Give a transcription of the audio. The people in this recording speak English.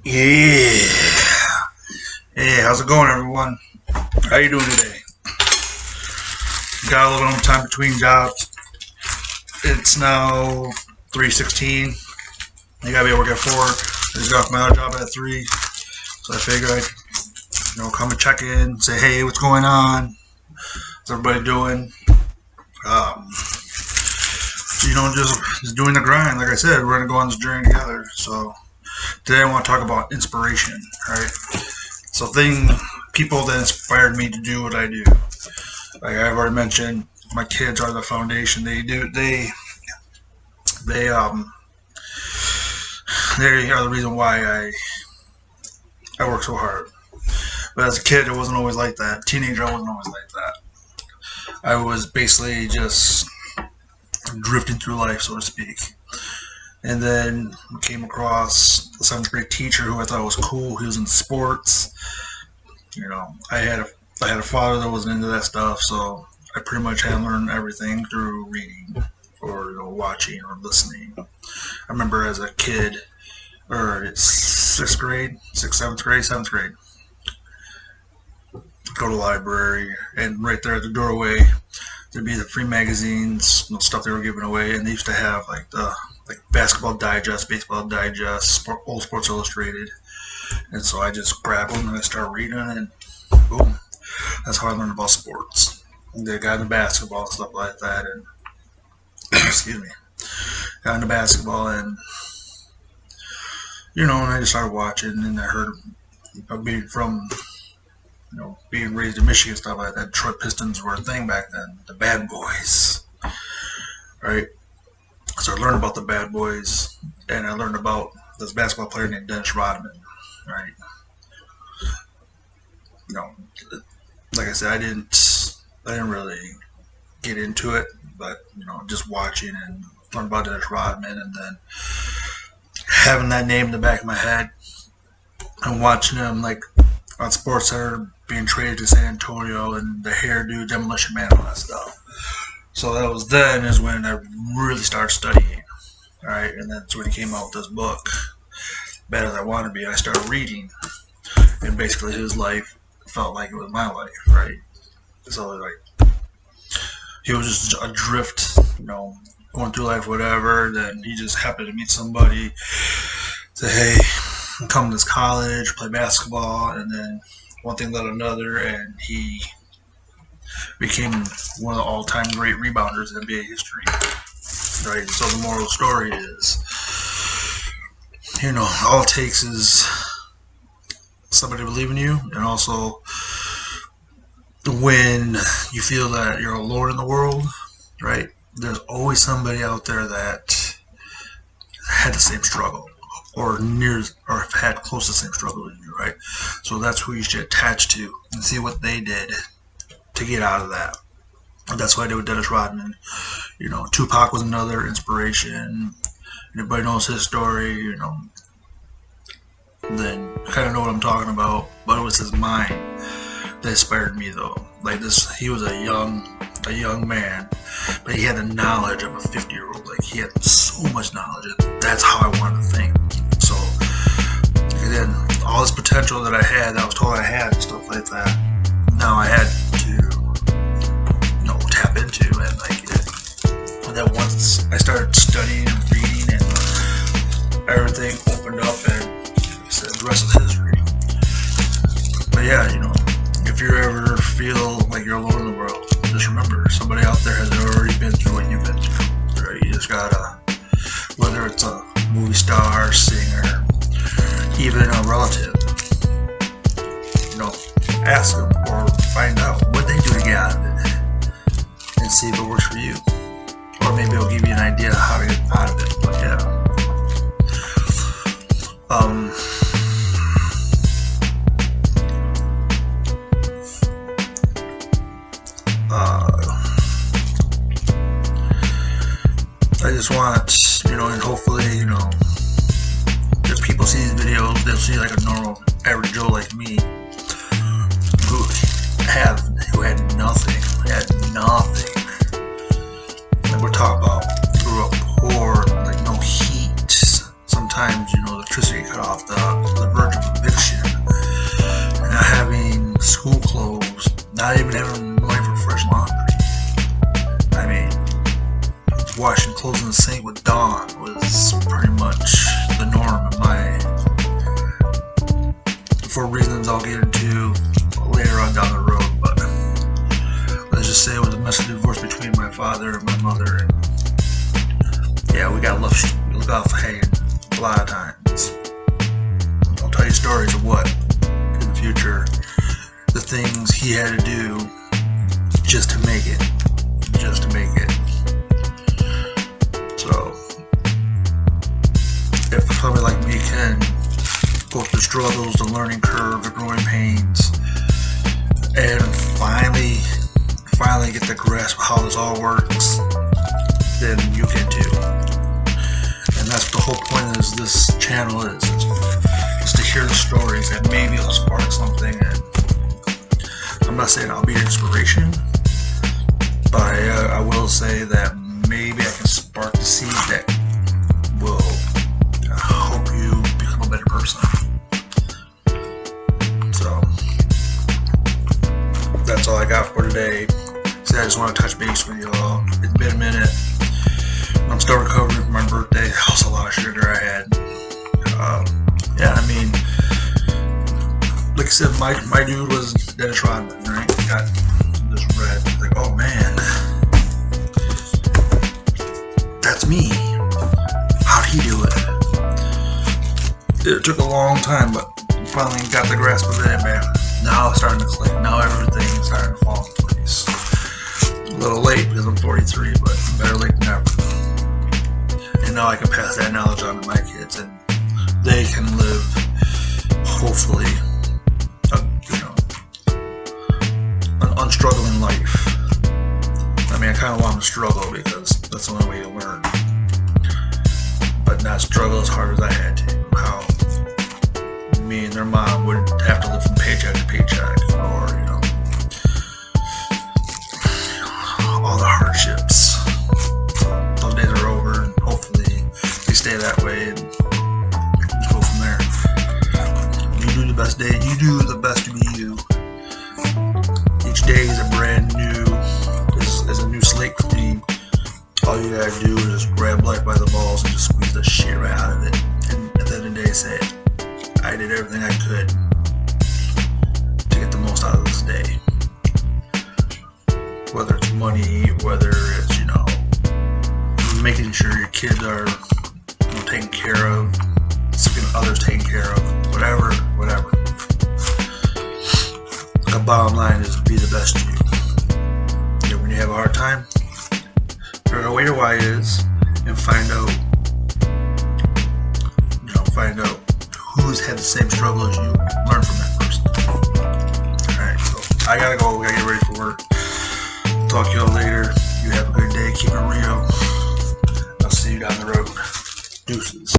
Yeah. Hey, how's it going, everyone? How you doing today? Got a little time between jobs. It's now 3:16. I gotta be at work at 4. I just got off my other job at 3. So I figured I'd, come and check in, say, hey, what's going on? How's everybody doing? Just doing the grind. Like I said, we're gonna go on this journey together. So today I want to talk about inspiration, right? So people that inspired me to do what I do. Like I've already mentioned, my kids are the foundation. They are the reason why I work so hard. But as a kid, it wasn't always like that. Teenager, I wasn't always like that. I was basically just drifting through life, so to speak. And then I came across a 7th grade teacher who I thought was cool. He was in sports. I had a father that wasn't into that stuff, so I pretty much had learned everything through reading or watching or listening. I remember as a kid, or it's 7th grade, go to the library, and right there at the doorway, there'd be the free magazines, stuff they were giving away, and they used to have like Basketball Digest, Baseball Digest, Old Sports Illustrated, and so I just grabbed them and I started reading, and boom, that's how I learned about sports. They got into basketball, stuff like that, and excuse me, got into basketball, and and I just started watching, and I heard being raised in Michigan, stuff like that. Detroit Pistons were a thing back then, the Bad Boys, right? So I learned about the Bad Boys, and I learned about this basketball player named Dennis Rodman, right? Like I said, I didn't really get into it, but just watching and learning about Dennis Rodman, and then having that name in the back of my head, and watching him like on SportsCenter being traded to San Antonio, and the hairdo, Demolition Man, all that stuff. So that was is when I really started studying, all right? And that's when he came out with this book, Bad as I Want to Be. I started reading, and basically his life felt like it was my life, right? So he was just adrift, going through life, whatever. Then he just happened to meet somebody, say, hey, I'm coming to this college, play basketball, and then one thing led another, and he became one of the all-time great rebounders in NBA history, right? So the moral of the story is, all it takes is somebody to believe in you, and also when you feel that you're alone in the world, right? There's always somebody out there that had the same struggle, or had close to the same struggle as you, right? So that's who you should attach to and see what they did to get out of that. And that's what I did with Dennis Rodman. Tupac was another inspiration. Everybody knows his story, then kind of know what I'm talking about. But it was his mind that inspired me, though. Like this, he was a young man, but he had the knowledge of a 50-year-old. Like he had so much knowledge, and that's how I wanted to think. So, and then all this potential that I had, that I was told I had, and stuff like that, now I had to, tap into, and then once I started studying and reading, and everything opened up, and the rest is history. But yeah, if you ever feel like you're alone in the world, just remember, somebody out there has already been through what you've been through, right? You just gotta, whether it's a movie star, singer, even a relative, ask them or find out what they do to get out of it, and see if it works for you, or maybe it'll give you an idea of how to get out of it. But yeah, I just want, and hopefully, if people see these videos, they'll see like a normal average Joe like me, who had nothing. Like we're talking about, grew up poor, like no heat. Sometimes, electricity cut off the verge of eviction, not having school closed, not even having money for fresh laundry. I mean, washing clothes in the sink with Dawn was pretty much the norm in my, for reasons I'll get into later on down the road. But let's just say it was a messy divorce between my father and my mother, and yeah, we got left hanging a lot of times. I'll tell you stories of what in the future, the things he had to do just to make it. So, if somebody like me can go through the struggles, the learning curve, the growing pains, and finally get the grasp of how this all works, then you can too. And that's the whole point of this channel is to hear the stories and maybe it'll spark something. And I'm not saying I'll be an inspiration, but I will say that maybe I can spark the seed that will help you become a better person. So that's all I got for today. So I just want to touch base with you all. It's been a minute. I'm still recovering from my birthday. That was a lot of sugar I had. Yeah, I mean, like I said, my dude was Dennis Rodman, right? He got this red. Like, oh man, that's me. How'd he do it? It took a long time, but finally got the grasp of it, man. Now it's starting to click. Now everything's starting to fall in place. A little late because I'm 43, but better late than never. And now I can pass that knowledge on to my kids, and they can live, hopefully, an unstruggling life. I mean, I kind of want them to struggle because that's the only way you learn. But not struggle as hard as I had to. How me and their mom would have to live from paycheck to paycheck, or all the hardships. So those days are over, and hopefully they stay that way, and just go from there. You do the best day. You do the best to be you. Each day is a brand new, is a new slate clean. All you gotta do is just grab life by the balls and just squeeze the shit right out of it. And at the end of the day, say, I did everything I could to get the most out of this day. Whether it's money, whether it's, making sure your kids are taken care of, keeping others taken care of, whatever. The bottom line is be the best you. When you have a hard time, figure out where your why is and find out who's had the same struggle as you. Learn from that person. Alright, so I gotta go. We gotta get ready for work. Talk to y'all later. You have a good day. Keep it real. I'll see you down the road. Deuces.